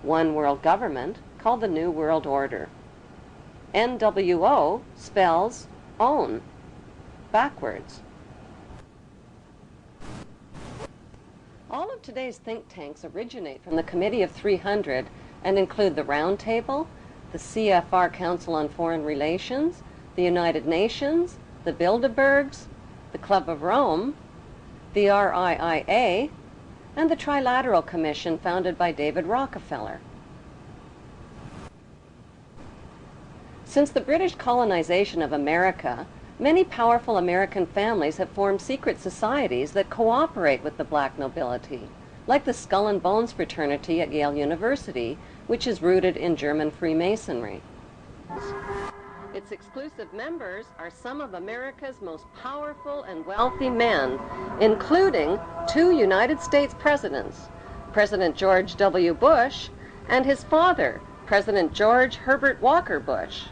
one world government called the New World Order. NWO spells own, backwards. All of today's think tanks originate from the Committee of 300 and include the Round Table, the CFR Council on Foreign Relations, the United Nations, the Bilderbergs, the Club of Rome, the RIIA, and the Trilateral Commission founded by David Rockefeller. Since the British colonization of America, many powerful American families have formed secret societies that cooperate with the black nobility, like the Skull and Bones fraternity at Yale University, which is rooted in German Freemasonry. Its exclusive members are some of America's most powerful and wealthy men, including 2 United States presidents, President George W. Bush and his father, President George Herbert Walker Bush.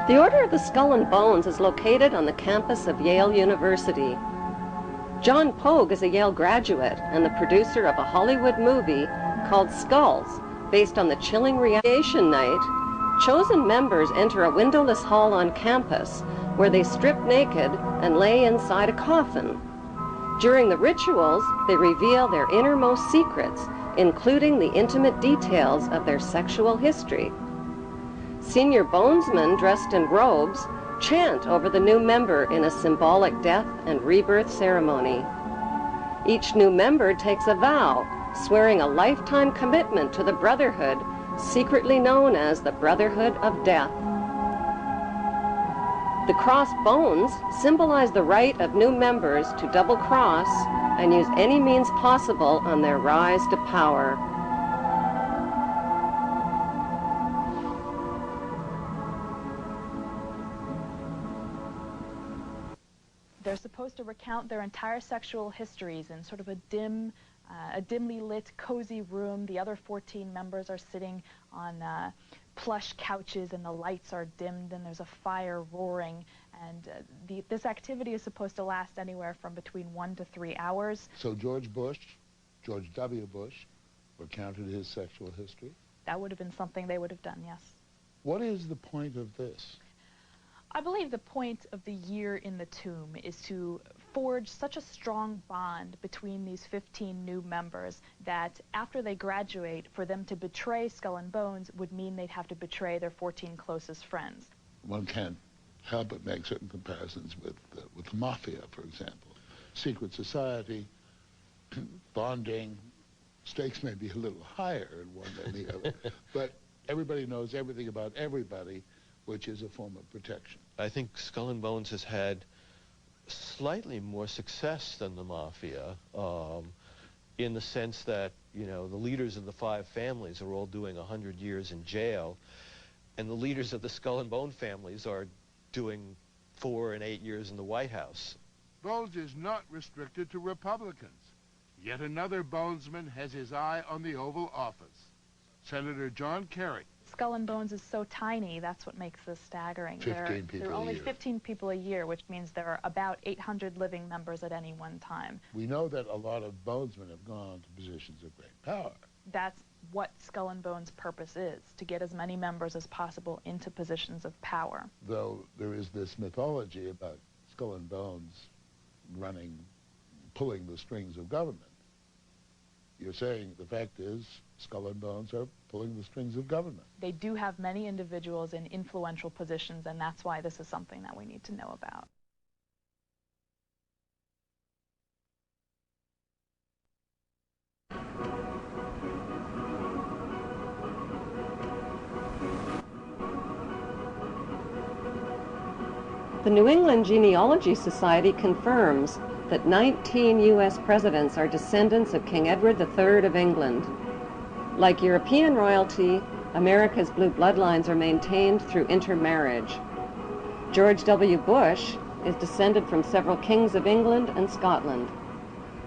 The Order of the Skull and Bones is located on the campus of Yale University. John Pogue is a Yale graduate and the producer of a Hollywood movie called Skulls, based on the chilling radiation night. Chosen members enter a windowless hall on campus where they strip naked and lay inside a coffin. During the rituals, they reveal their innermost secrets, including the intimate details of their sexual history. Senior bonesmen dressed in robes chant over the new member in a symbolic death and rebirth ceremony. Each new member takes a vow, swearing a lifetime commitment to the brotherhood, secretly known as the Brotherhood of Death. The crossed bones symbolize the right of new members to double-cross and use any means possible on their rise to power. They're supposed to recount their entire sexual histories in sort of a dimly lit, cozy room. The other 14 members are sitting on plush couches and the lights are dimmed and there's a fire roaring. And this activity is supposed to last anywhere from between 1 to 3 hours. So George W. Bush, recounted his sexual history? That would have been something they would have done, yes. What is the point of this? I believe the point of the year in the tomb is to forge such a strong bond between these 15 new members that after they graduate, for them to betray Skull and Bones would mean they'd have to betray their 14 closest friends. One can't help but make certain comparisons with the mafia, for example. Secret society, bonding, stakes may be a little higher in one than the other, but everybody knows everything about everybody, which is a form of protection. I think Skull and Bones has had slightly more success than the mafia, in the sense that, you know, the leaders of the 5 families are all doing 100 years in jail, and the leaders of the Skull and Bone families are doing 4 and 8 years in the White House. Bones is not restricted to Republicans. Yet another Bonesman has his eye on the Oval Office. Senator John Kerry. Skull and Bones is so tiny, that's what makes this staggering. 15 people there are only a year. 15 people a year, which means there are about 800 living members at any one time. We know that a lot of bonesmen have gone to positions of great power. That's what Skull and Bones' purpose is, to get as many members as possible into positions of power. Though there is this mythology about Skull and Bones pulling the strings of government. You're saying the fact is Skull and Bones are pulling the strings of government. They do have many individuals in influential positions, and that's why this is something that we need to know about. The New England Genealogy Society confirms that 19 U.S. presidents are descendants of King Edward III of England. Like European royalty, America's blue bloodlines are maintained through intermarriage. George W. Bush is descended from several kings of England and Scotland.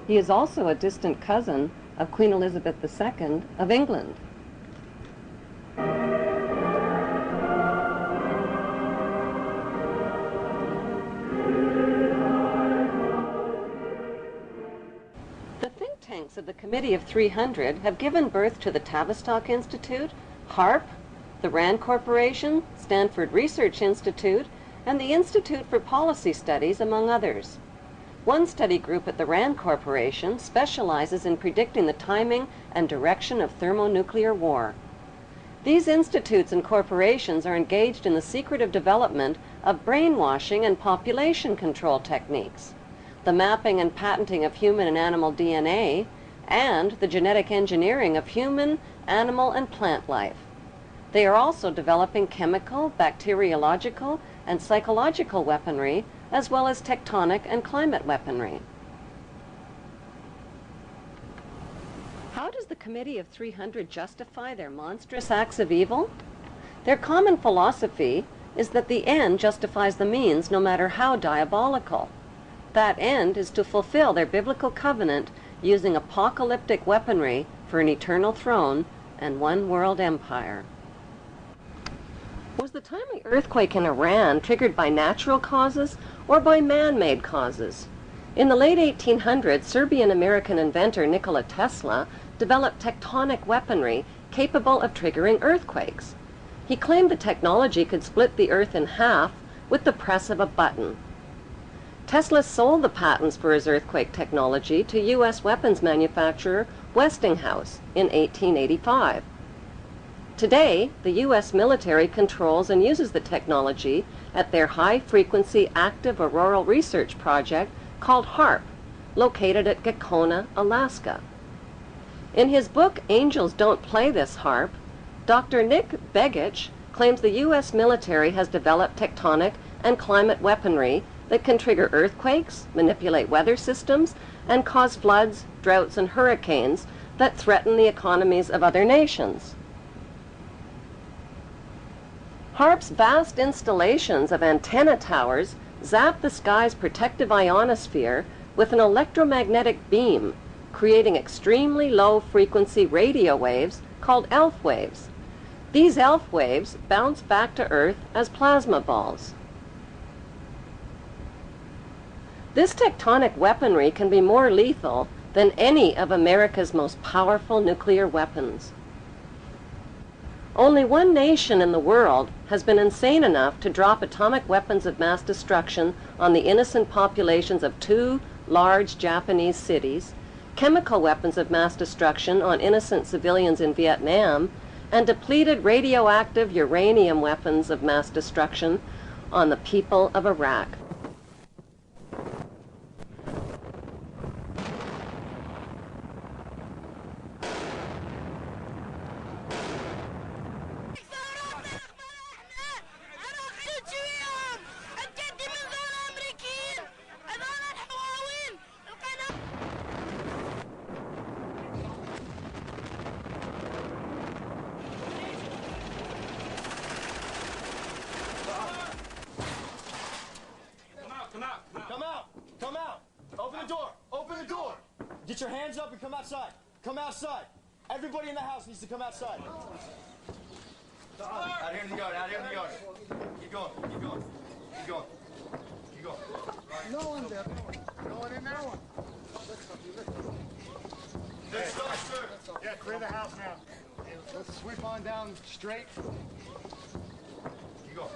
He is also a distant cousin of Queen Elizabeth II of England. of the Committee of 300 have given birth to the Tavistock Institute, HARP, the RAND Corporation, Stanford Research Institute, and the Institute for Policy Studies, among others. One study group at the RAND Corporation specializes in predicting the timing and direction of thermonuclear war. These institutes and corporations are engaged in the secretive development of brainwashing and population control techniques, the mapping and patenting of human and animal DNA, and the genetic engineering of human, animal, and plant life. They are also developing chemical, bacteriological, and psychological weaponry, as well as tectonic and climate weaponry. How does the Committee of 300 justify their monstrous acts of evil? Their common philosophy is that the end justifies the means, no matter how diabolical. That end is to fulfill their biblical covenant using apocalyptic weaponry for an eternal throne and one world empire. Was the timely earthquake in Iran triggered by natural causes or by man-made causes? In the late 1800s, Serbian-American inventor Nikola Tesla developed tectonic weaponry capable of triggering earthquakes. He claimed the technology could split the earth in half with the press of a button. Tesla sold the patents for his earthquake technology to U.S. weapons manufacturer Westinghouse in 1885. Today, the U.S. military controls and uses the technology at their high-frequency active auroral research project called HARP, located at Gakona, Alaska. In his book, Angels Don't Play This Harp, Dr. Nick Begich claims the U.S. military has developed tectonic and climate weaponry that can trigger earthquakes, manipulate weather systems, and cause floods, droughts, and hurricanes that threaten the economies of other nations. HARP's vast installations of antenna towers zap the sky's protective ionosphere with an electromagnetic beam, creating extremely low-frequency radio waves called ELF waves. These ELF waves bounce back to Earth as plasma balls. This tectonic weaponry can be more lethal than any of America's most powerful nuclear weapons. Only one nation in the world has been insane enough to drop atomic weapons of mass destruction on the innocent populations of 2 large Japanese cities, chemical weapons of mass destruction on innocent civilians in Vietnam, and depleted radioactive uranium weapons of mass destruction on the people of Iraq. Get your hands up and come outside. Come outside. Everybody in the house needs to come outside. Out here in the yard, out here in the yard. Keep going, keep going, keep going, keep going. No one there. No one in there? Good stuff, sir. Yeah, clear the house now. Let's sweep on down straight. Keep going.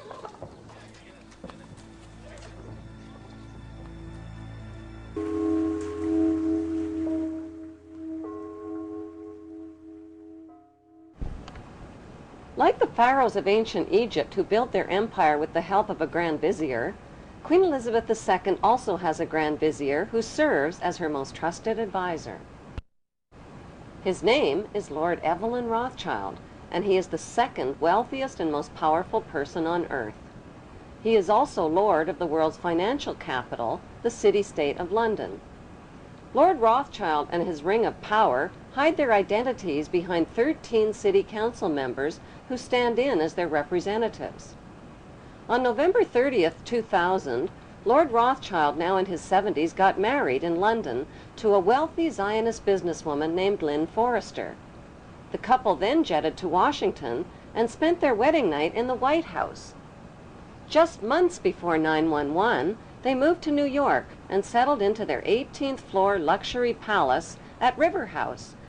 Like the pharaohs of ancient Egypt who built their empire with the help of a grand vizier, Queen Elizabeth II also has a grand vizier who serves as her most trusted advisor. His name is Lord Evelyn Rothschild, and he is the second wealthiest and most powerful person on earth. He is also Lord of the world's financial capital, the city-state of London. Lord Rothschild and his ring of power hide their identities behind 13 city council members who stand in as their representatives. On November 30th, 2000, Lord Rothschild, now in his 70s, got married in London to a wealthy Zionist businesswoman named Lynn Forrester. The couple then jetted to Washington and spent their wedding night in the White House. Just months before 9/11, they moved to New York and settled into their 18th floor luxury palace at River House,